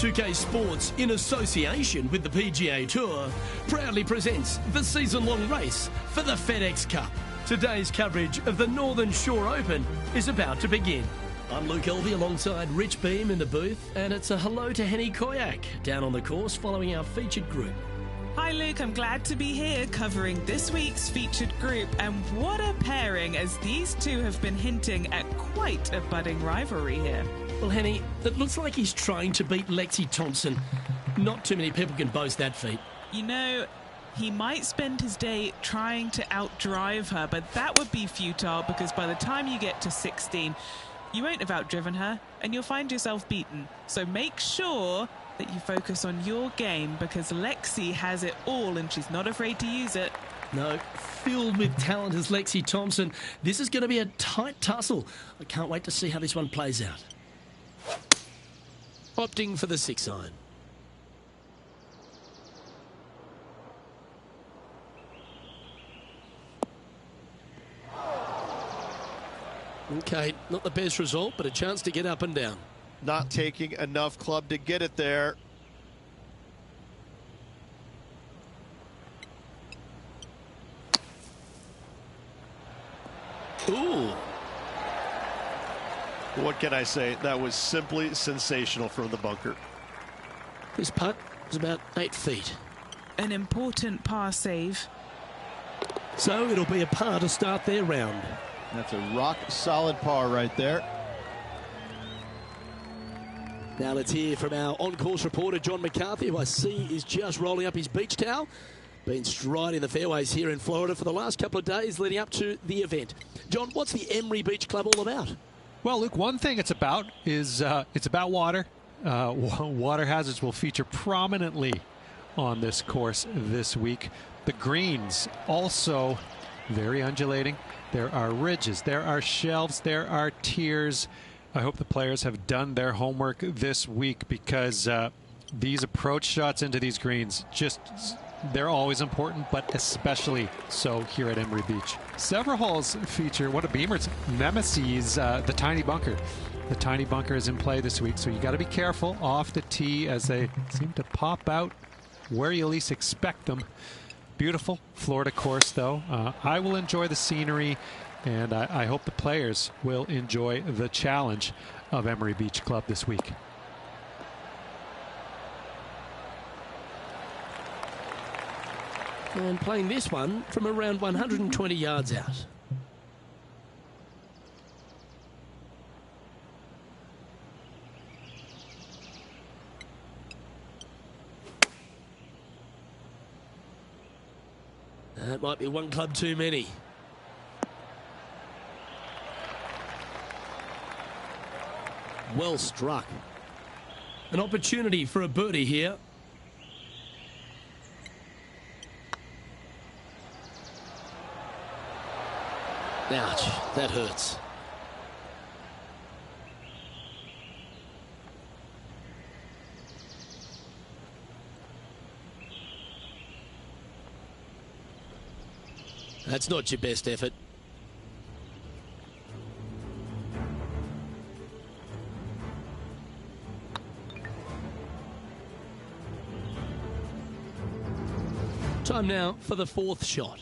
2K Sports, in association with the PGA Tour, proudly presents the season-long race for the FedEx Cup. Today's coverage of the Northern Shore Open is about to begin. I'm Luke Elvey alongside Rich Beam in the booth, and it's a hello to Henny Koyak down on the course following our featured group. Hi Luke, I'm glad to be here covering this week's featured group, and what a pairing, as these two have been hinting at quite a budding rivalry here. Well, Henny, it looks like he's trying to beat Lexi Thompson. Not too many people can boast that feat. You know, he might spend his day trying to outdrive her, but that would be futile because by the time you get to 16, you won't have outdriven her and you'll find yourself beaten. So make sure that you focus on your game because Lexi has it all and she's not afraid to use it. No, filled with talent as Lexi Thompson. This is going to be a tight tussle. I can't wait to see how this one plays out. Opting for the 6-iron. Okay, not the best result, but a chance to get up and down. Not taking enough club to get it there. Ooh. What can I say? That was simply sensational from the bunker. This putt was about 8 feet. An important par save. So it'll be a par to start their round. That's a rock-solid par right there. Now let's hear from our on-course reporter, John McCarthy, who I see is just rolling up his beach towel. Been striding the fairways here in Florida for the last couple of days leading up to the event. John, what's the Emery Beach Club all about? Well, Luke, one thing it's about is it's about water. Water hazards will feature prominently on this course this week. The greens also very undulating. There are ridges, there are shelves, there are tiers. I hope the players have done their homework this week because these approach shots into these greens, they're always important, but especially so here at Emery Beach. Several holes feature one of Beamer's nemesis, the tiny bunker. The tiny bunker is in play this week, so you got to be careful off the tee as they seem to pop out where you least expect them. Beautiful Florida course, though. I will enjoy the scenery, and I hope the players will enjoy the challenge of Emery Beach Club this week. And playing this one from around 120 yards out. That might be one club too many. Well struck. An opportunity for a birdie here. Ouch, that hurts. That's not your best effort. Time now for the 4th shot.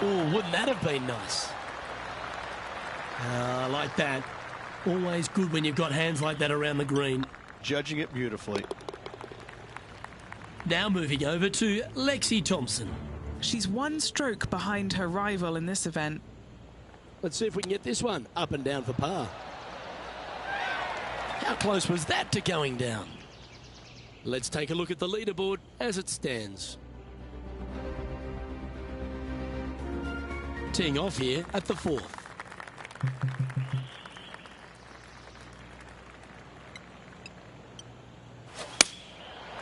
Oh, wouldn't that have been nice? I like that. Always good when you've got hands like that around the green. Judging it beautifully. Now moving over to Lexi Thompson. She's one stroke behind her rival in this event. Let's see if we can get this one up and down for par. How close was that to going down? Let's take a look at the leaderboard as it stands. Teeing off here at the 4th.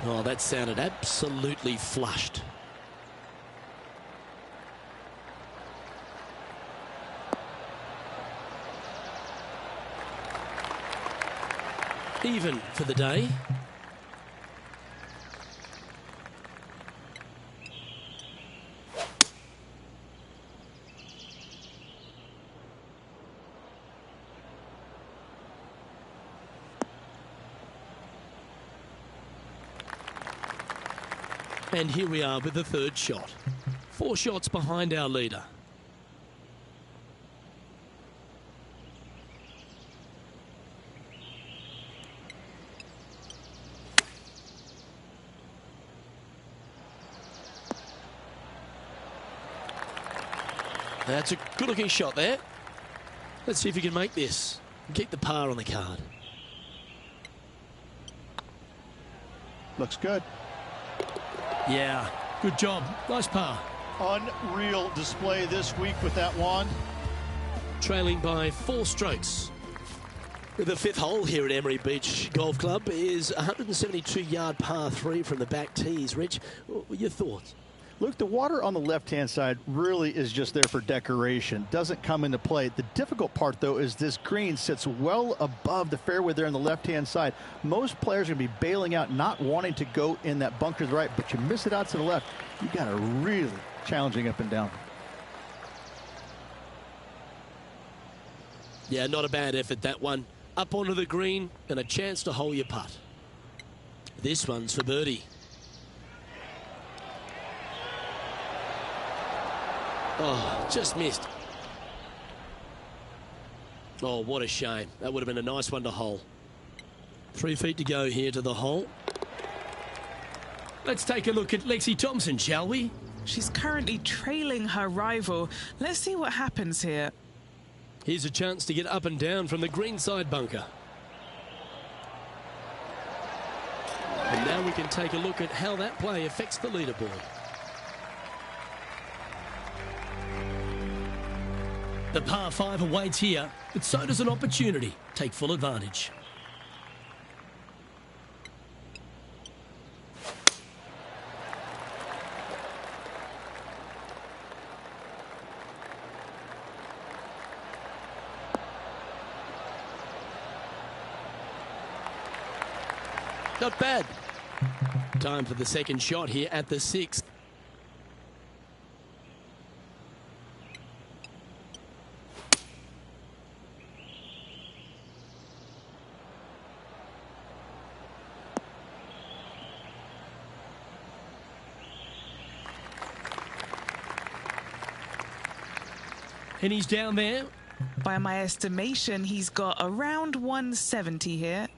Oh, that sounded absolutely flushed. Even for the day. And here we are with the third shot. 4 shots behind our leader. That's a good-looking shot there. Let's see if he can make this and keep the par on the card. Looks good. Yeah, good job. Nice par. Unreal display this week with that wand. Trailing by 4 strokes. The 5th hole here at Emery Beach Golf Club is a 172-yard par 3 from the back tees. Rich, what were your thoughts? Look, the water on the left-hand side really is just there for decoration. Doesn't come into play. The difficult part, though, is this green sits well above the fairway there on the left-hand side. Most players are going to be bailing out, not wanting to go in that bunker to the right, but you miss it out to the left. You got a really challenging up and down. Yeah, not a bad effort, that one. Up onto the green and a chance to hole your putt. This one's for birdie. Oh, just missed. Oh, what a shame. That would have been a nice one to hole. 3 feet to go here to the hole. Let's take a look at Lexi Thompson, shall we? She's currently trailing her rival. Let's see what happens here. Here's a chance to get up and down from the greenside bunker. And now we can take a look at how that play affects the leaderboard. The par 5 awaits here, but so does an opportunity. Take full advantage. Not bad. Time for the second shot here at the 6th. And he's down there. By my estimation, he's got around 170 here.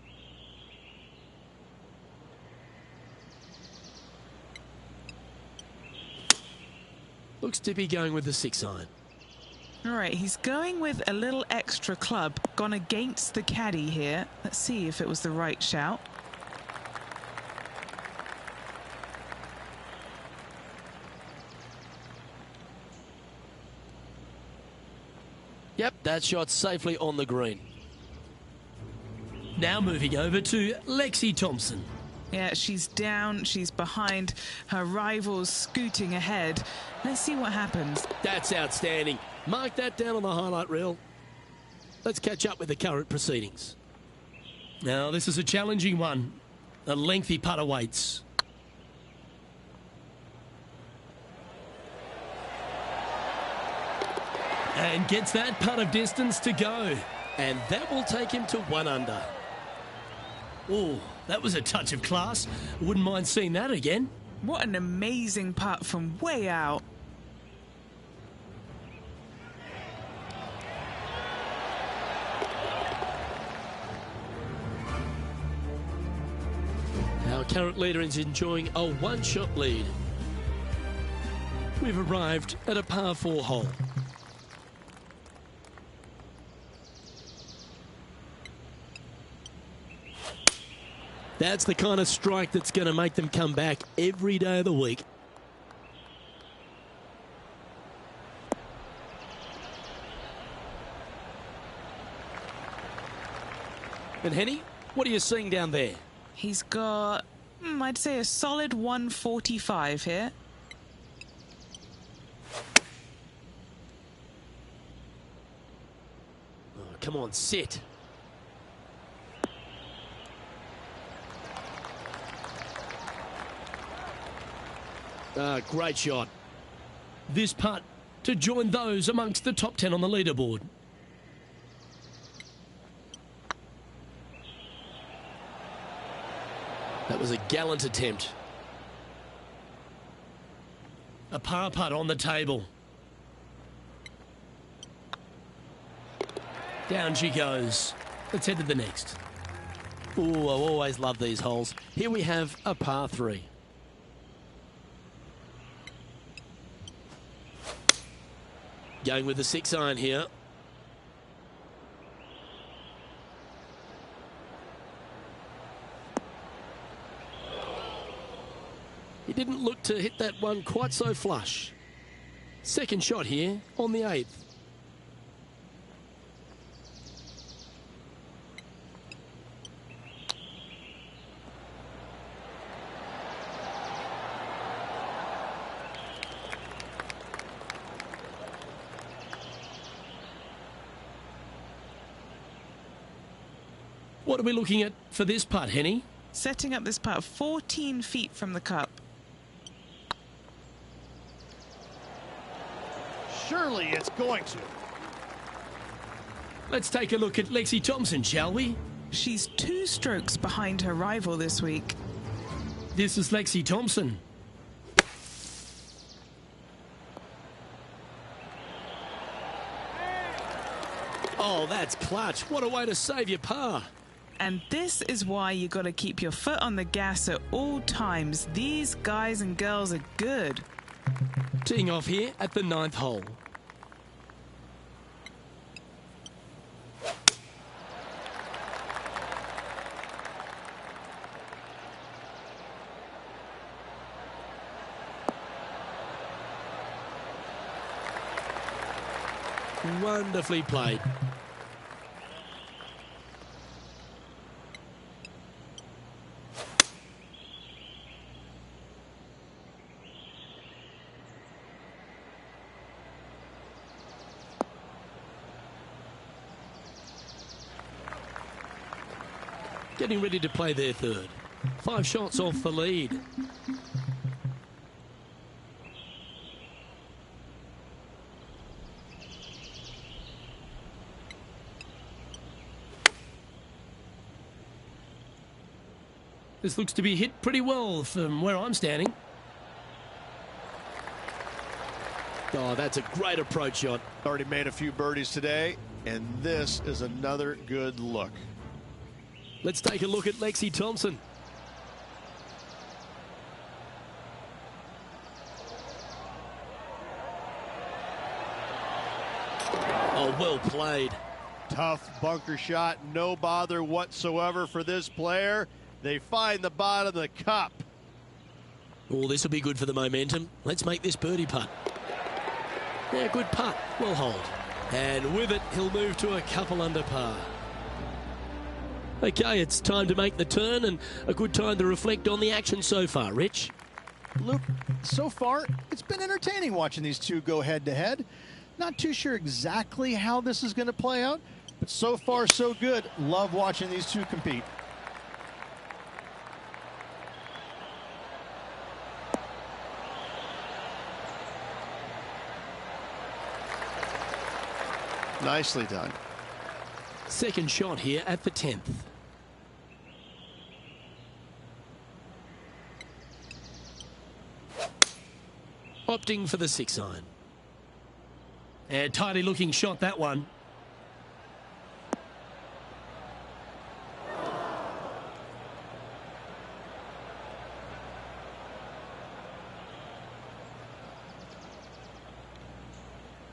Looks to be going with the 6-iron. All right, he's going with a little extra club. Gone against the caddy here. Let's see if it was the right shout. Yep, that shot's safely on the green. Now moving over to Lexi Thompson. Yeah, she's down, she's behind, her rival's scooting ahead. Let's see what happens. That's outstanding. Mark that down on the highlight reel. Let's catch up with the current proceedings. Now, this is a challenging one. A lengthy putt awaits. And gets that putt of distance to go. And that will take him to 1 under. Oh, that was a touch of class. Wouldn't mind seeing that again. What an amazing putt from way out. Our current leader is enjoying a 1-shot lead. We've arrived at a par 4 hole. That's the kind of strike that's going to make them come back every day of the week. And Henny, what are you seeing down there? He's got, I'd say a solid 145 here. Oh, come on, sit. Great shot. This putt to join those amongst the top 10 on the leaderboard. That was a gallant attempt. A par putt on the table. Down she goes. Let's head to the next. Ooh, I always love these holes. Here we have a par 3. Going with the 6-iron here. He didn't look to hit that one quite so flush. Second shot here on the 8th. What are we looking at for this putt, Henny? Setting up this putt 14 feet from the cup. Surely it's going to. Let's take a look at Lexi Thompson, shall we? She's 2 strokes behind her rival this week. This is Lexi Thompson. Oh, that's clutch. What a way to save your par. And this is why you got to keep your foot on the gas at all times. These guys and girls are good. Teeing off here at the 9th hole. Wonderfully played. Getting ready to play their third. 5 shots off the lead. This looks to be hit pretty well from where I'm standing. Oh, that's a great approach shot. Already made a few birdies today, and this is another good look. Let's take a look at Lexi Thompson. Oh, well played. Tough bunker shot, no bother whatsoever for this player. They find the bottom of the cup. Oh, this will be good for the momentum. Let's make this birdie putt. Yeah, good putt. Well hold. And with it, he'll move to a couple under par. Okay, it's time to make the turn and a good time to reflect on the action so far. Rich? Luke, so far, it's been entertaining watching these two go head-to-head. Not too sure exactly how this is going to play out, but so far, so good. Love watching these two compete. Nicely done. Second shot here at the 10th. Opting for the 6-iron. And tidy looking shot, that one.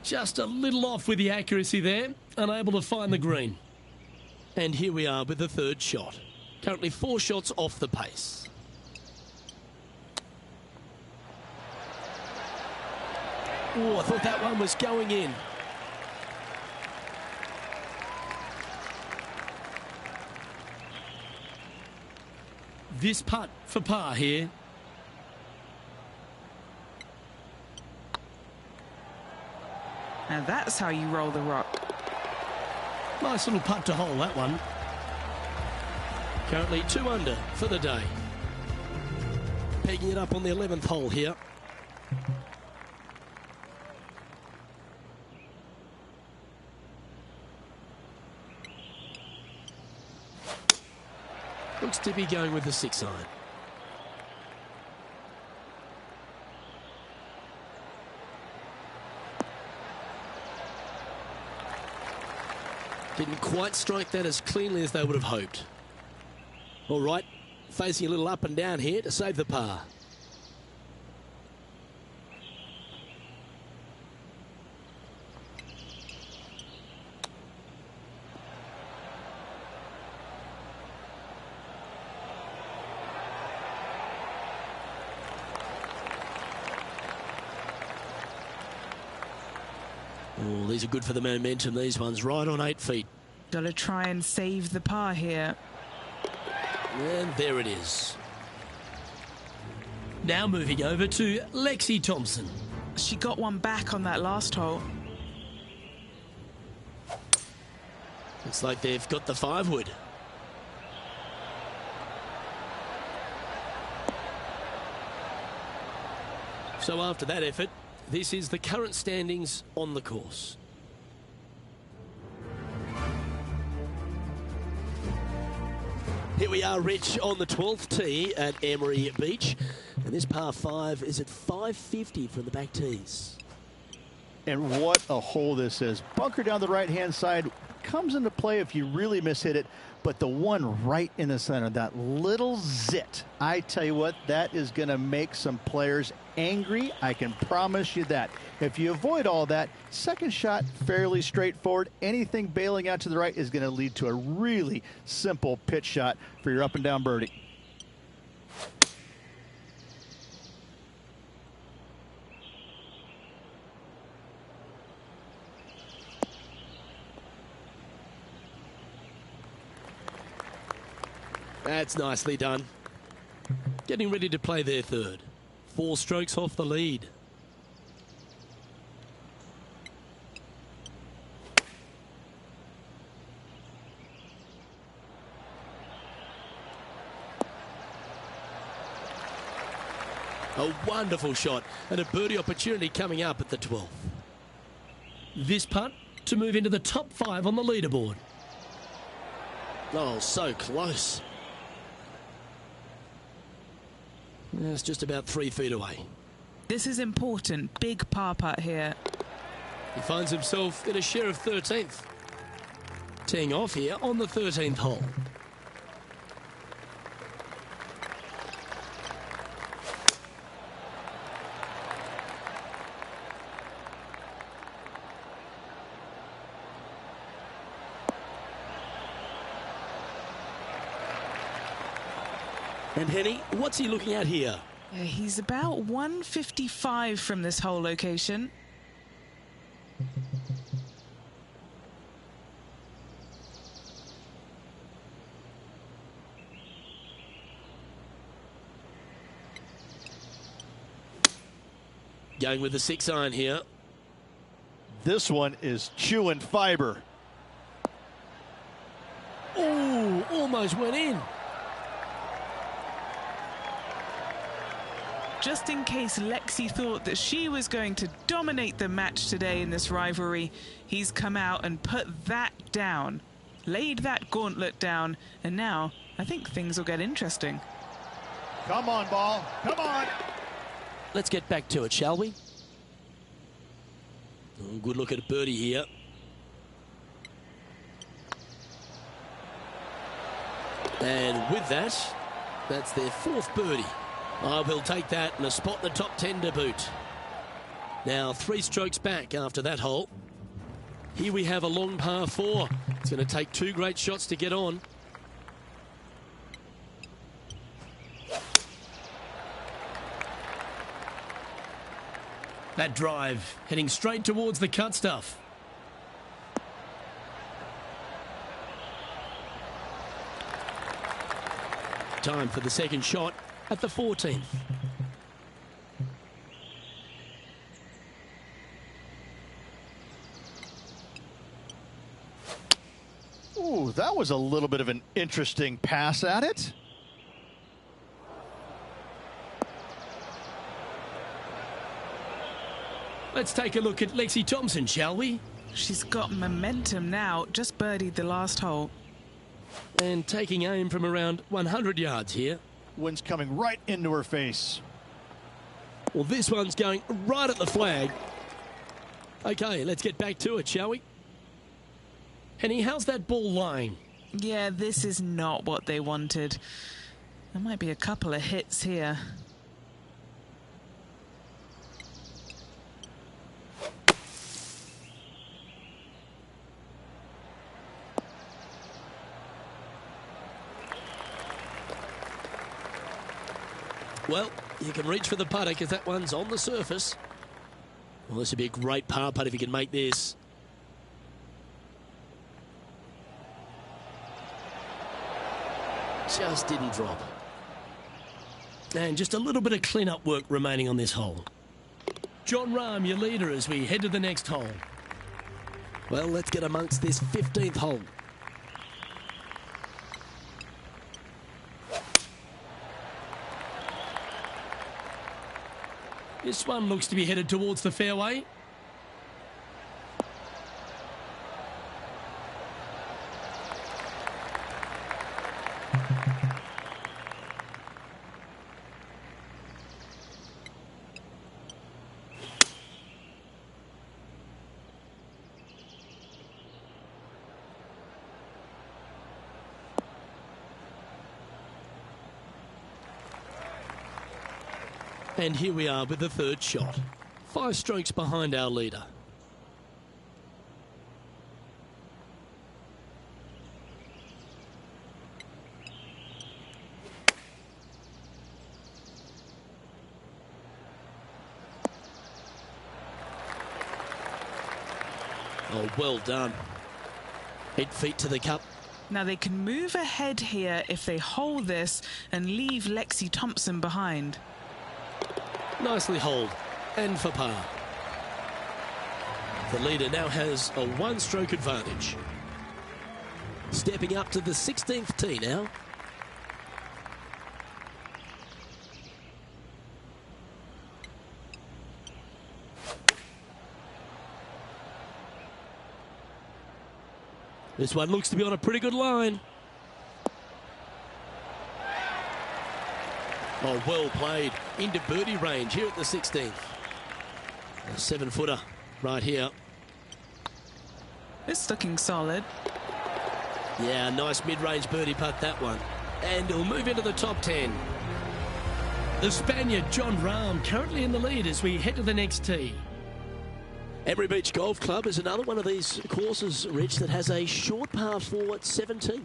Just a little off with the accuracy there, unable to find the green. And here we are with the third shot. Currently 4 shots off the pace. Oh, I thought that one was going in. This putt for par here. Now that's how you roll the rock. Nice little putt to hole, that one. Currently 2 under for the day. Pegging it up on the 11th hole here. Looks to be going with the 6-iron. Didn't quite strike that as cleanly as they would have hoped. All right, facing a little up and down here to save the par. Oh, these are good for the momentum, these ones, right on 8 feet. Got to try and save the par here. And there it is. Now moving over to Lexi Thompson. She got one back on that last hole. Looks like they've got the 5-wood. So after that effort, this is the current standings on the course. Here we are, Rich, on the 12th tee at Emery Beach. And this par 5 is at 550 from the back tees. And what a hole this is. Bunker down the right-hand side comes into play if you really mishit it. But the one right in the center, that little zit, I tell you what, that is going to make some players angry. I can promise you that. If you avoid all that, second shot, fairly straightforward. Anything bailing out to the right is going to lead to a really simple pitch shot for your up and down birdie. That's nicely done. Getting ready to play their third. 4 strokes off the lead. A wonderful shot and a birdie opportunity coming up at the 12th. This putt to move into the top 5 on the leaderboard. Oh, so close. It's just about 3 feet away. This is important. Big par putt here. He finds himself in a share of 13th. Teeing off here on the 13th hole. And Henny, what's he looking at here? Yeah, he's about 155 from this hole location. Going with the 6-iron here. This one is chewing fiber. Oh, almost went in. Just in case Lexi thought that she was going to dominate the match today in this rivalry, he's come out and put that down, laid that gauntlet down, and now I think things will get interesting. Come on, ball. Come on. Let's get back to it, shall we? Oh, good look at a birdie here. And with that, that's their 4th birdie. Oh, he'll take that and a spot in the top 10 to boot. Now 3 strokes back after that hole. Here we have a long par 4. It's going to take 2 great shots to get on. That drive heading straight towards the cut stuff. Time for the second shot at the 14th. Ooh, that was a little bit of an interesting pass at it. Let's take a look at Lexi Thompson, shall we? She's got momentum now, just birdied the last hole. And taking aim from around 100 yards here. Wind's coming right into her face. Well, this one's going right at the flag. Okay, let's get back to it, shall we? Henny, how's that ball lying? Yeah, this is not what they wanted. There might be a couple of hits here. Well, you can reach for the putter because that one's on the surface. Well, this would be a great par putt if you can make this. Just didn't drop. And just a little bit of clean-up work remaining on this hole. Jon Rahm, your leader as we head to the next hole. Well, let's get amongst this 15th hole. This one looks to be headed towards the fairway. And here we are with the third shot. 5 strokes behind our leader. Oh, well done. 8 feet to the cup. Now they can move ahead here if they hold this and leave Lexi Thompson behind. Nicely holed, and for par. The leader now has a 1-stroke advantage. Stepping up to the 16th tee now. This one looks to be on a pretty good line. Oh, well played. Into birdie range here at the 16th. A 7-footer right here. It's looking solid. Yeah, nice mid-range birdie putt, that one. And he'll move into the top 10. The Spaniard, Jon Rahm, currently in the lead as we head to the next tee. Emery Beach Golf Club is another one of these courses, Rich, that has a short par 4 at 17th.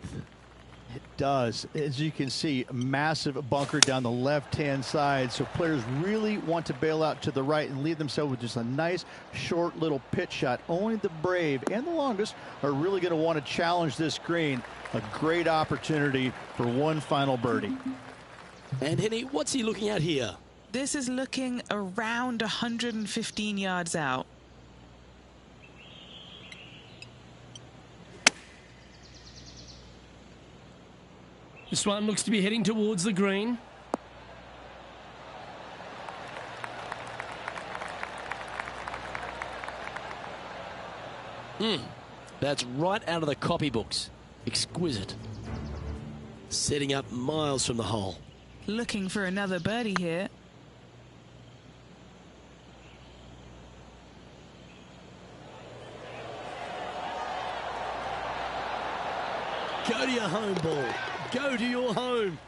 It does. As you can see, massive bunker down the left-hand side. So players really want to bail out to the right and leave themselves with just a nice, short little pitch shot. Only the brave and the longest are really going to want to challenge this green. A great opportunity for one final birdie. And Henny, what's he looking at here? This is looking around 115 yards out. This one looks to be heading towards the green. That's right out of the copybooks. Exquisite. Setting up miles from the hole. Looking for another birdie here. Go to your home ball. Go to your home.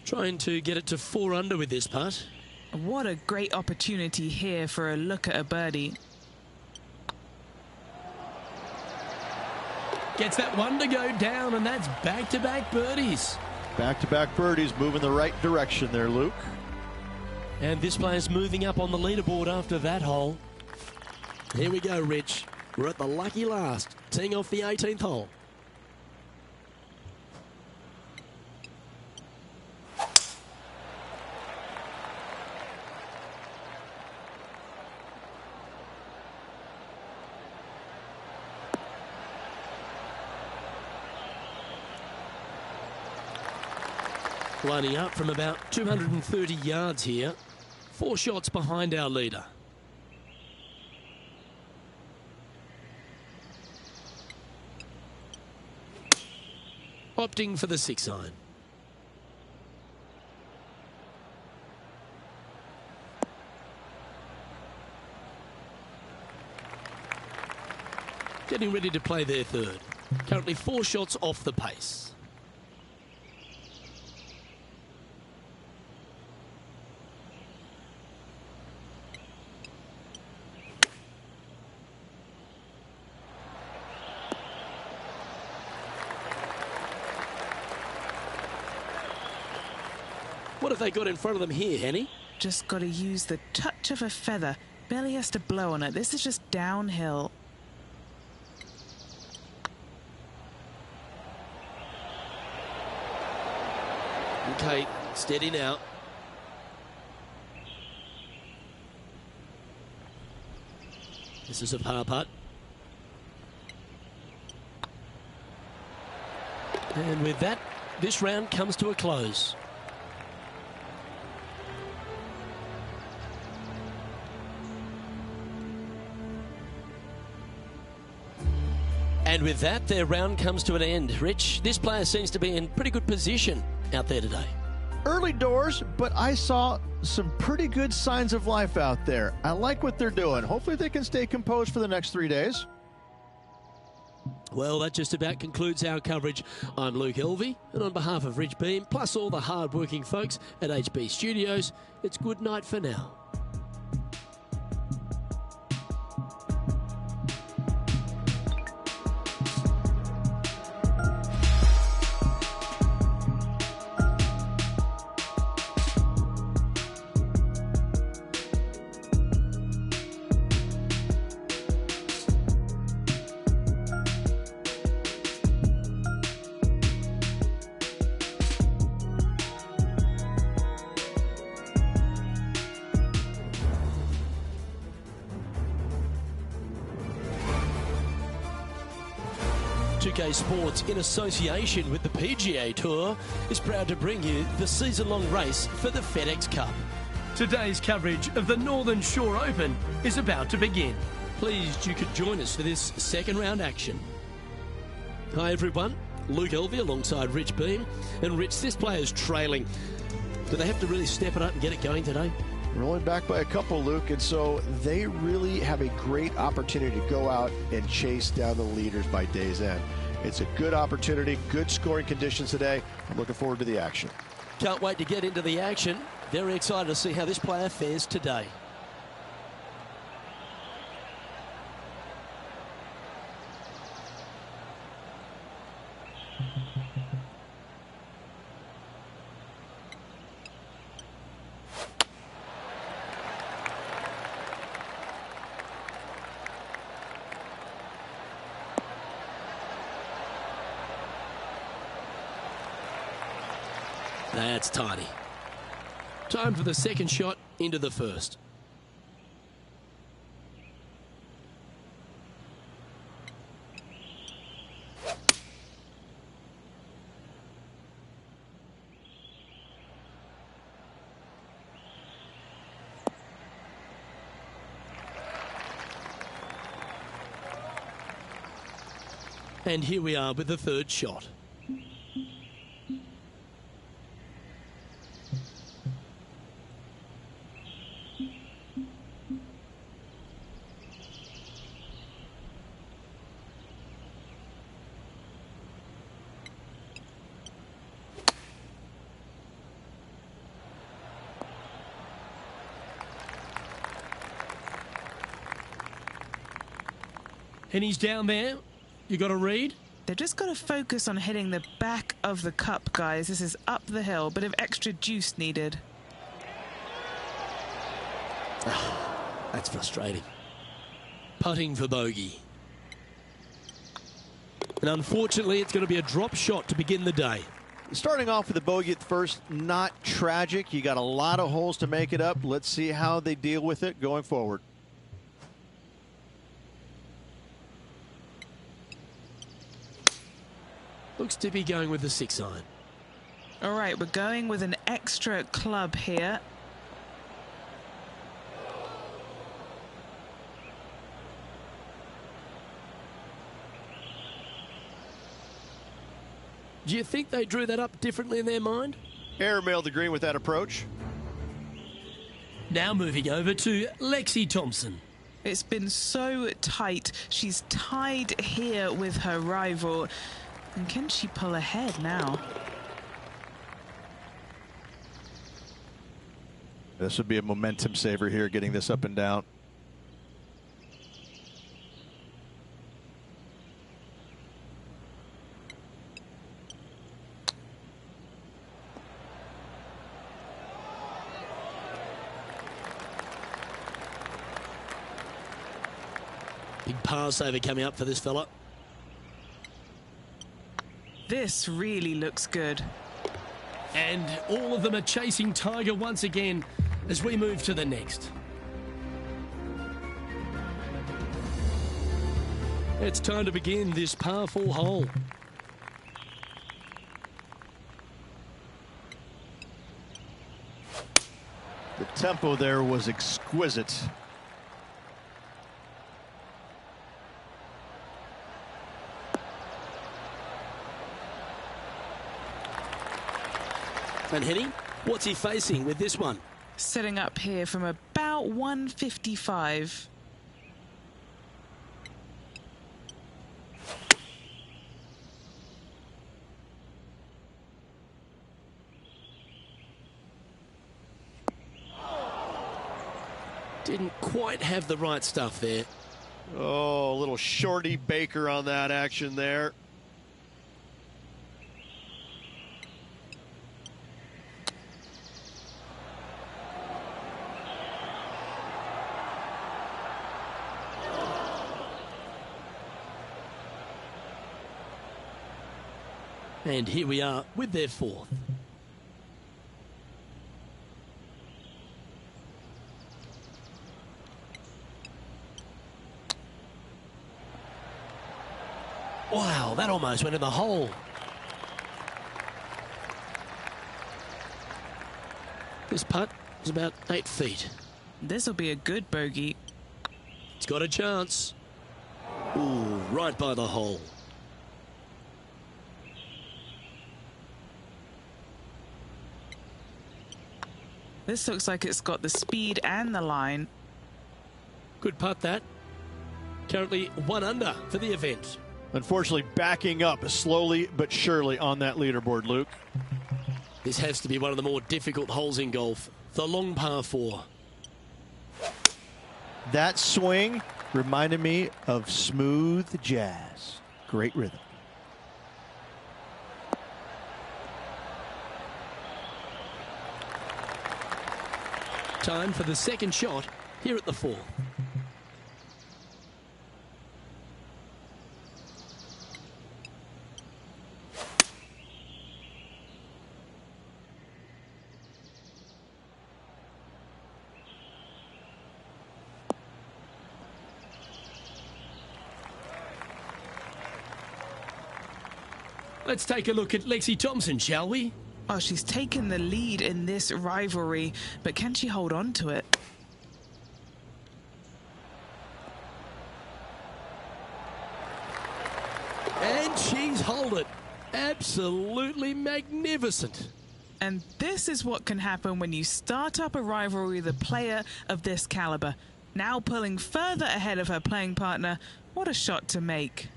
Trying to get it to 4 under with this putt. What a great opportunity here for a look at a birdie. Gets that one to go down, and that's back-to-back birdies. Back-to-back birdies, moving the right direction there, Luke. And this player's moving up on the leaderboard after that hole. Here we go, Rich. We're at the lucky last, teeing off the 18th hole. Lining up from about 230 yards here. 4 shots behind our leader. Opting for the 6-iron. getting ready to play their third. Currently 4 shots off the pace. What have they got in front of them here, Henny? Just got to use the touch of a feather. Barely has to blow on it. This is just downhill. Okay, steady now. This is a par putt. And with that, this round comes to a close. And with that, their round comes to an end. Rich, this player seems to be in pretty good position out there today. Early doors, but I saw some pretty good signs of life out there. I like what they're doing. Hopefully they can stay composed for the next 3 days. Well, that just about concludes our coverage. I'm Luke Elvey, and on behalf of Rich Beam, plus all the hard-working folks at HB Studios, it's good night for now. Sports, in association with the PGA Tour, is proud to bring you the season-long race for the FedEx Cup. Today's coverage of the Northern Shore Open is about to begin. Pleased you could join us for this second round action. Hi everyone, Luke Elvey alongside Rich Beam. And Rich, this player's trailing. Do they have to really step it up and get it going today? Rolling back by a couple, Luke, and so they really have a great opportunity to go out and chase down the leaders by day's end. It's a good opportunity, good scoring conditions today. I'm looking forward to the action. Can't wait to get into the action. Very excited to see how this player fares today. That's tidy. Time for the second shot into the first. And here we are with the third shot. And he's down there. You got to read. They've just got to focus on hitting the back of the cup, guys. This is up the hill. Bit of extra juice needed. That's frustrating. Putting for bogey. And unfortunately, it's going to be a drop shot to begin the day. Starting off with a bogey at first, not tragic. You got a lot of holes to make it up. Let's see how they deal with it going forward. Looks to be going with the 6-iron. All right, we're going with an extra club here. Do you think they drew that up differently in their mind? Airmailed the green with that approach. Now moving over to Lexi Thompson. It's been so tight. She's tied here with her rival. And can she pull ahead now? This would be a momentum saver here, getting this up and down. Big par saver coming up for this fella. This really looks good. And all of them are chasing Tiger once again as we move to the next. It's time to begin this par 4 hole. The tempo there was exquisite. And Henny, what's he facing with this one? Setting up here from about 155. Didn't quite have the right stuff there. Oh, a little shorty Baker on that action there. And here we are with their fourth. Wow, that almost went in the hole. This putt is about 8 feet. This will be a good bogey. It's got a chance. Ooh, right by the hole. This looks like it's got the speed and the line. Good putt, that. Currently 1 under for the event. Unfortunately, backing up slowly but surely on that leaderboard, Luke. This has to be one of the more difficult holes in golf. The long par 4. That swing reminded me of smooth jazz. Great rhythm. Time for the second shot here at the 4th. Let's take a look at Lexi Thompson, shall we? Oh, she's taken the lead in this rivalry, but can she hold on to it? And she's held it. Absolutely magnificent. And this is what can happen when you start up a rivalry with a player of this caliber. Now pulling further ahead of her playing partner. What a shot to make.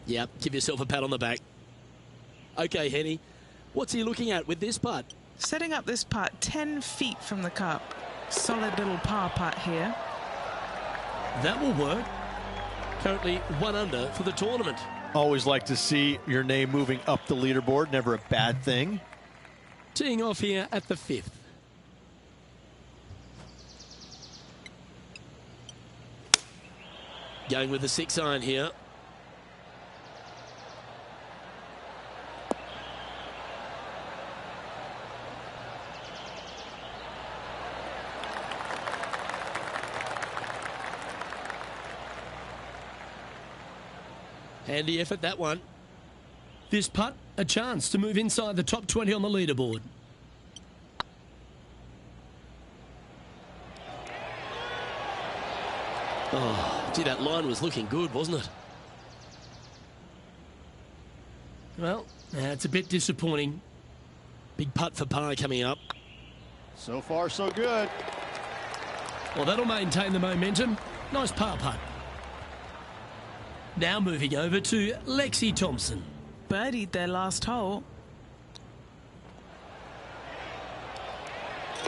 Yep, give yourself a pat on the back. Okay, Henny, what's he looking at with this putt? Setting up this putt 10 feet from the cup. Solid little par putt here. That will work. Currently 1 under for the tournament. Always like to see your name moving up the leaderboard. Never a bad thing. Teeing off here at the 5th. Going with the 6-iron here. Handy effort, that one. This putt, a chance to move inside the top 20 on the leaderboard. Oh, gee, that line was looking good, wasn't it? Well, it's a bit disappointing. Big putt for par coming up. So far, so good. Well, that'll maintain the momentum. Nice par putt. Now moving over to Lexi Thompson. Birdied their last hole.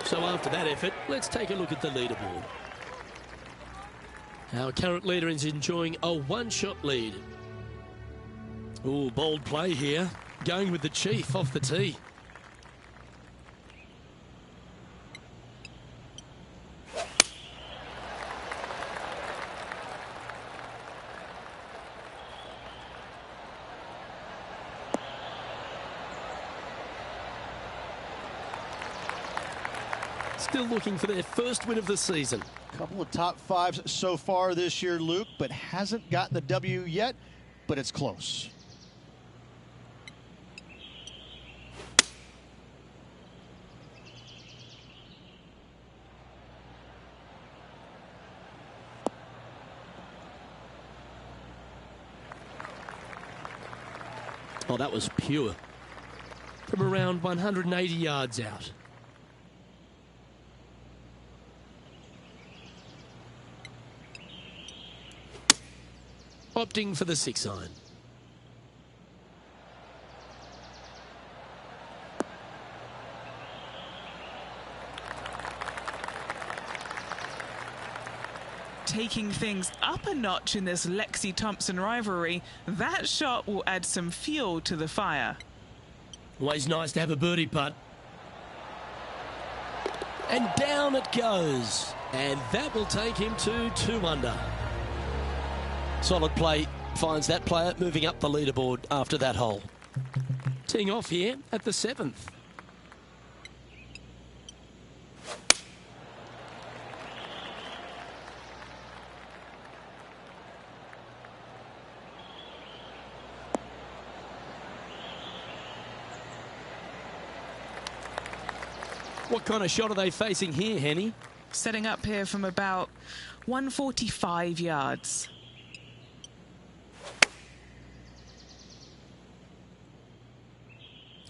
So after that effort, let's take a look at the leaderboard. Our current leader is enjoying a one-shot lead. Oh, bold play here. Going with the Chief off the tee. Still looking for their first win of the season. A couple of top fives so far this year, Luke, but hasn't gotten the W yet, but it's close. Oh, that was pure. From around 180 yards out. Opting for the 6-iron. Taking things up a notch in this Lexi Thompson rivalry, that shot will add some fuel to the fire. Always nice to have a birdie putt. And down it goes. And that will take him to 2 under. Solid play finds that player moving up the leaderboard after that hole. Teeing off here at the 7th. What kind of shot are they facing here, Henny? Setting up here from about 145 yards.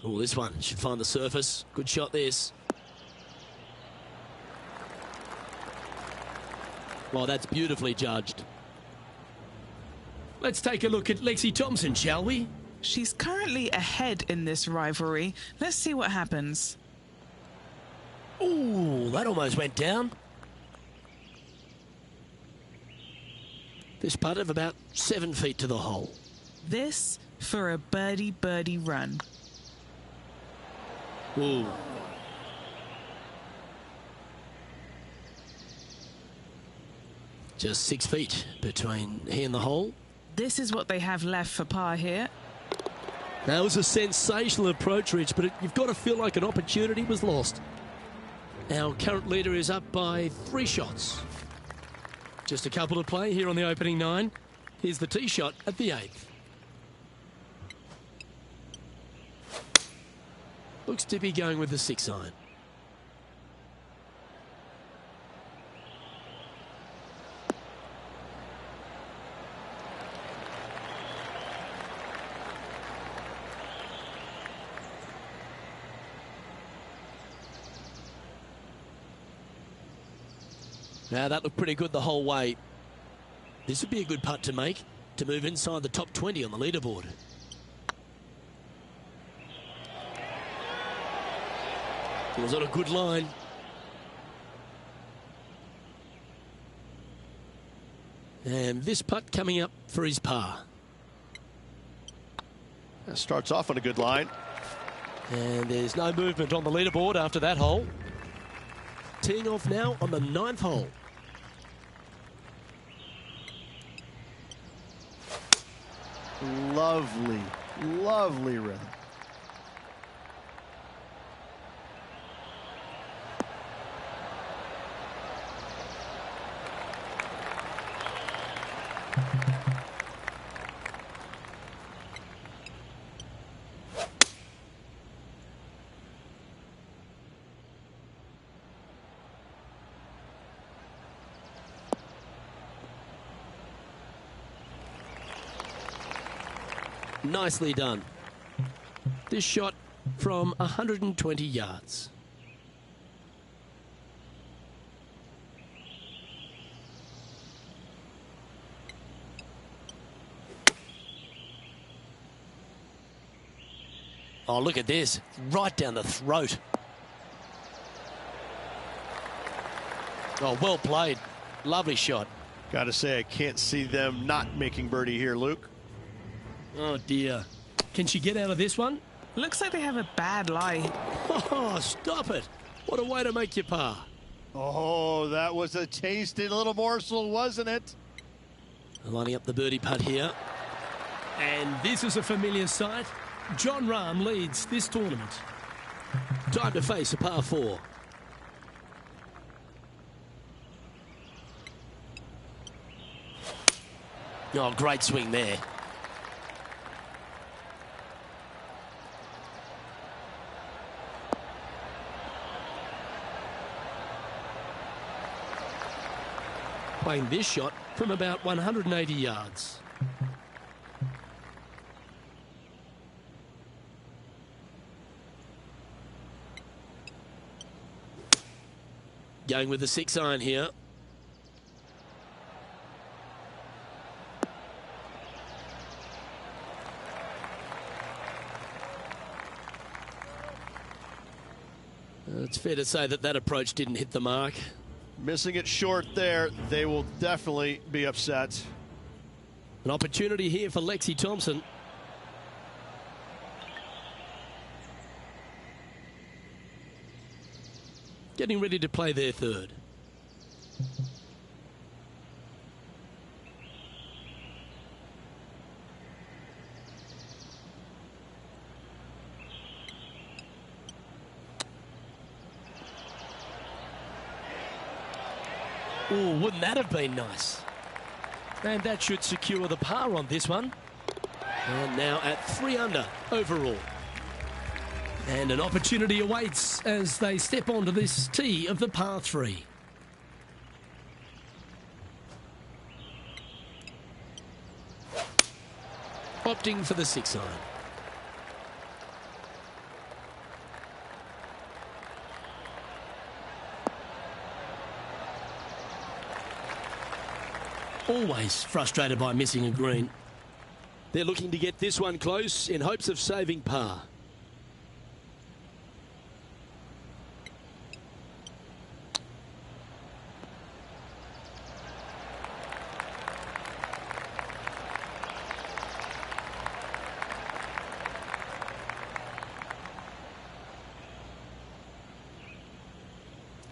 Oh, this one should find the surface. Good shot, this. Well, that's beautifully judged. Let's take a look at Lexi Thompson, shall we? She's currently ahead in this rivalry. Let's see what happens. Ooh, that almost went down. This putt of about 7 feet to the hole. This for a birdie run. Ooh. Just 6 feet between he and the hole. This is what they have left for par here. That was a sensational approach, Rich, but you've got to feel like an opportunity was lost. Our current leader is up by 3 shots. Just a couple to play here on the opening 9. Here's the tee shot at the 8th. Looks to be going with the 6-iron. Now that looked pretty good the whole way. This would be a good putt to make to move inside the top 20 on the leaderboard. It was on a good line. And this putt coming up for his par. That starts off on a good line. And there's no movement on the leaderboard after that hole. Teeing off now on the 9th hole. Lovely, lovely rhythm. Nicely done. This shot from 120 yards. Oh, look at this. Right down the throat. Oh, well played. Lovely shot. Got to say, I can't see them not making birdie here, Luke. Oh, dear. Can she get out of this one? Looks like they have a bad lie. Oh, stop it. What a way to make your par. Oh, that was a tasty little morsel, wasn't it? Lining up the birdie putt here. And this is a familiar sight. Jon Rahm leads this tournament. Time to face a par 4. Oh, great swing there. Playing this shot from about 180 yards. Going with the 6-iron here. It's fair to say that approach didn't hit the mark. Missing it short there, they will definitely be upset. An opportunity here for Lexi Thompson. Getting ready to play their third. Oh, wouldn't that have been nice? And that should secure the par on this one. And now at 3 under overall. And an opportunity awaits as they step onto this tee of the par 3. Opting for the 6-iron. Always frustrated by missing a green. They're looking to get this one close in hopes of saving par.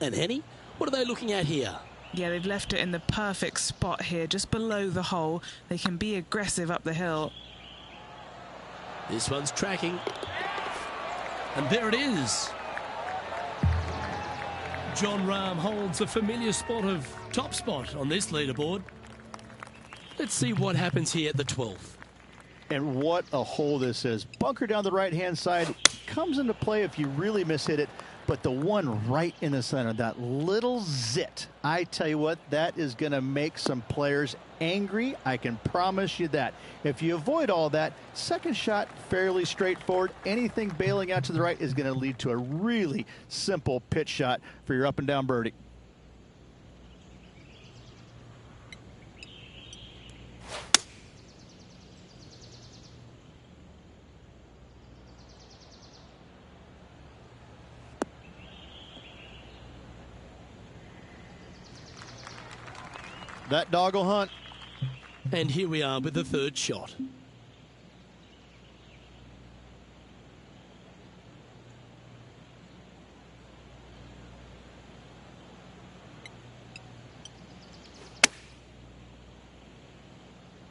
And Henny, what are they looking at here? Yeah, they've left it in the perfect spot here, just below the hole. They can be aggressive up the hill. This one's tracking. And there it is. Jon Rahm holds a familiar spot of top spot on this leaderboard. Let's see what happens here at the 12th. And what a hole this is. Bunker down the right-hand side comes into play if you really mishit it. But the one right in the center, that little zit, I tell you what, that is going to make some players angry. I can promise you that. If you avoid all that, second shot, fairly straightforward. Anything bailing out to the right is going to lead to a really simple pitch shot for your up and down birdie. That dog will hunt. And here we are with the third shot.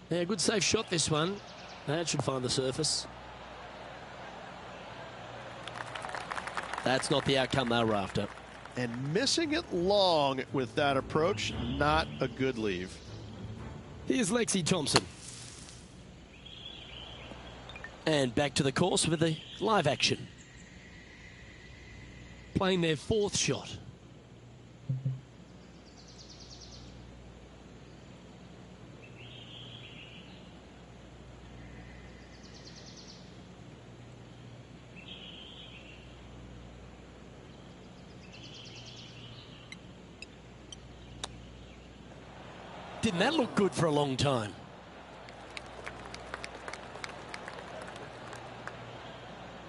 Yeah, good safe shot this one. That should find the surface. That's not the outcome they were after. And missing it long with that approach, not a good leave. Here's Lexi Thompson. And back to the course with the live action. Playing their fourth shot. didn't that look good for a long time?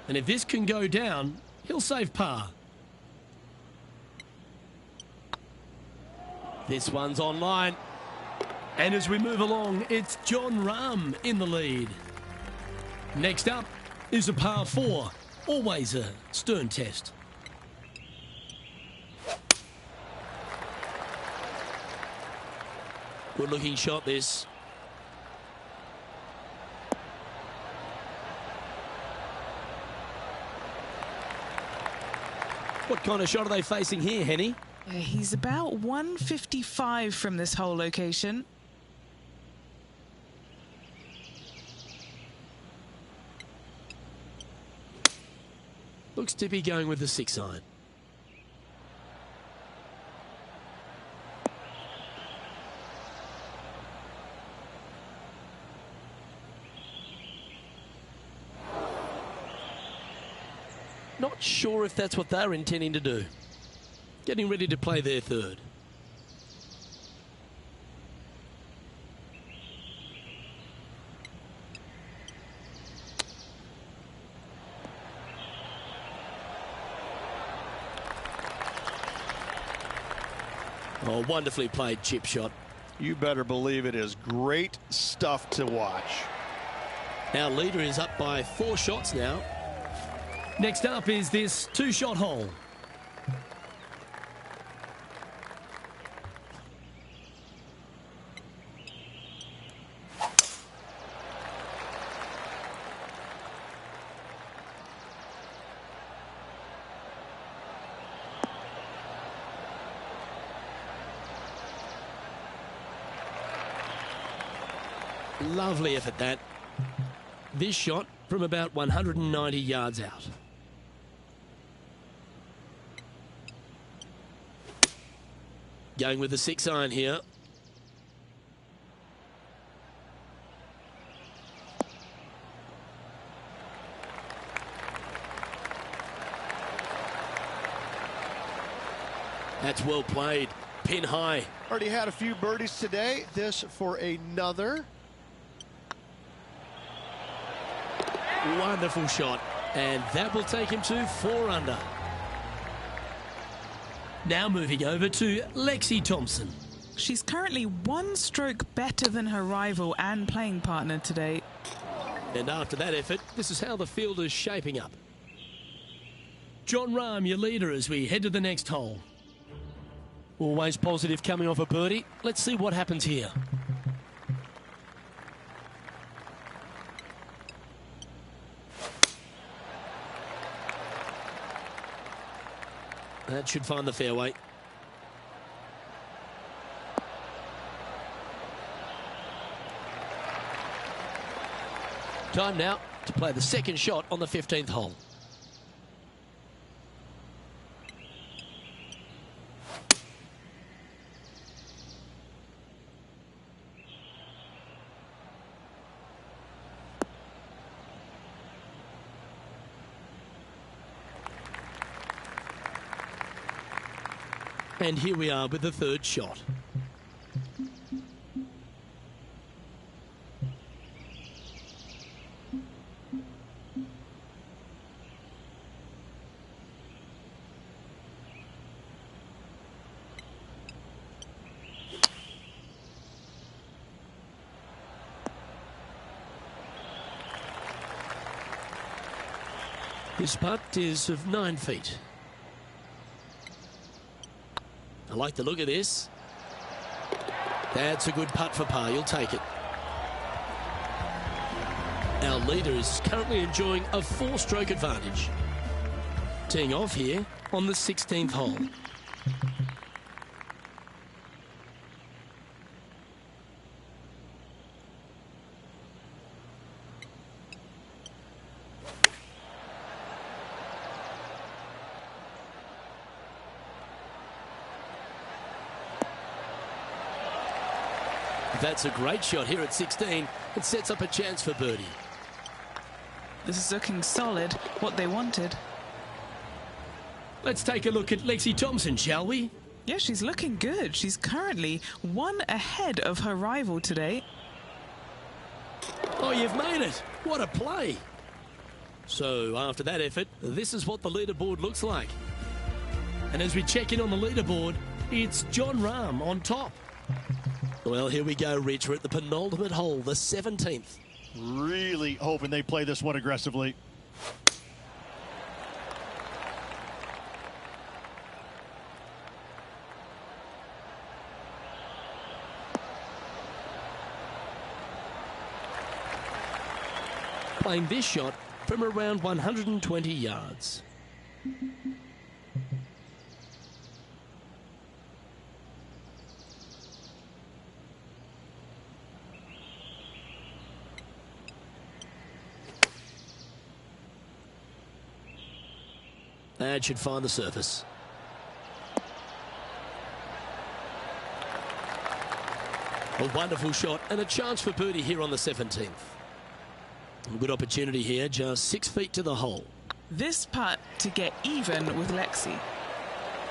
And if this can go down, he'll save par. This one's online. And as we move along, it's Jon Rahm in the lead. Next up is a par 4. Always a stern test. Good looking shot this. What kind of shot are they facing here, Henny? He's about 155 from this hole location. Looks to be going with the 6-iron. Not sure if that's what they're intending to do. Getting ready to play their third. Oh, wonderfully played chip shot. You better believe it is great stuff to watch. Our leader is up by 4 shots now. Next up is this 2-shot hole. Lovely effort that. This shot from about 190 yards out. Going with the 6-iron here. That's well played. Pin high. Already had a few birdies today. This for another. Wonderful shot. And that will take him to 4 under. Now moving over to Lexi Thompson. She's currently 1 stroke better than her rival and playing partner today. And after that effort, this is how the field is shaping up. Jon Rahm, your leader, as we head to the next hole. Always positive coming off a birdie. Let's see what happens here. That should find the fairway. Time now to play the second shot on the 15th hole. And here we are with the third shot. This putt is of 9 feet. I like the look of this. That's a good putt for par. You'll take it. Our leader is currently enjoying a 4-stroke advantage. Teeing off here on the 16th hole. That's a great shot here at 16. It sets up a chance for birdie. This is looking solid, what they wanted. Let's take a look at Lexi Thompson, shall we? Yeah, she's looking good. She's currently one ahead of her rival today. Oh, you've made it. What a play. So after that effort, this is what the leaderboard looks like. And as we check in on the leaderboard, it's John Rahm on top. Well, here we go, Rich. We're at the penultimate hole, the 17th. Really hoping they play this one aggressively. Playing this shot from around 120 yards. That should find the surface. A wonderful shot and a chance for birdie here on the 17th. A good opportunity here, just 6 feet to the hole. This putt to get even with Lexi.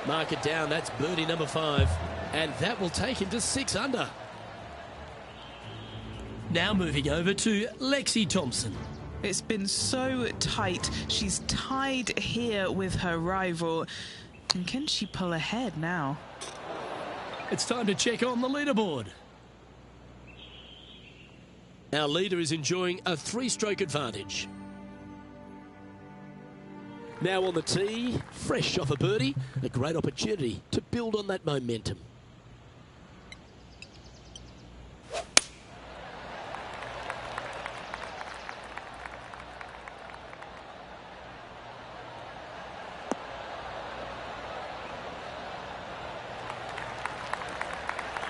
Mark it down, that's birdie number 5. And that will take him to 6 under. Now moving over to Lexi Thompson. It's been so tight. She's tied here with her rival. And can she pull ahead now? It's time to check on the leaderboard. Our leader is enjoying a 3-stroke advantage. Now on the tee, fresh off a birdie, a great opportunity to build on that momentum.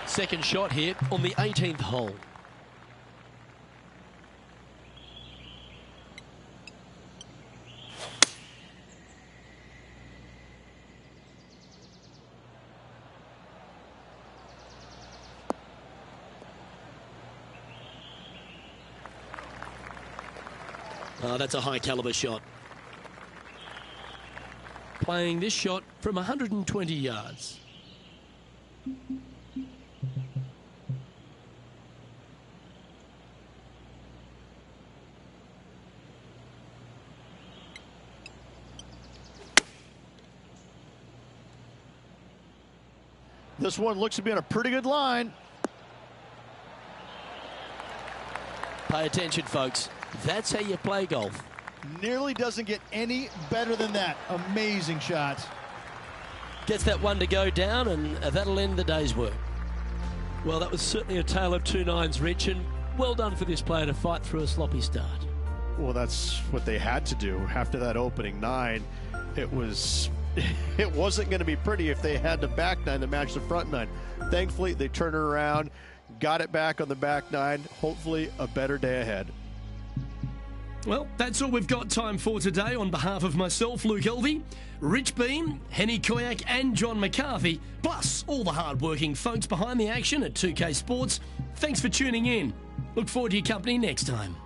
Second shot here on the 18th hole. Oh, that's a high caliber shot. Playing this shot from 120 yards. This one looks to be on a pretty good line. Pay attention, folks. That's how you play golf. Nearly doesn't get any better than that. Amazing shot. Gets that one to go down, and that'll end the day's work. Well, that was certainly a tale of 2 nines, Rich, and well done for this player to fight through a sloppy start. Well, that's what they had to do after that opening 9. It wasn't going to be pretty if they had the back 9 to match the front 9. Thankfully, they turned it around, got it back on the back 9. Hopefully, a better day ahead. Well, that's all we've got time for today. On behalf of myself, Luke Elvey, Rich Beam, Henny Koyak and John McCarthy, plus all the hard-working folks behind the action at 2K Sports, thanks for tuning in. Look forward to your company next time.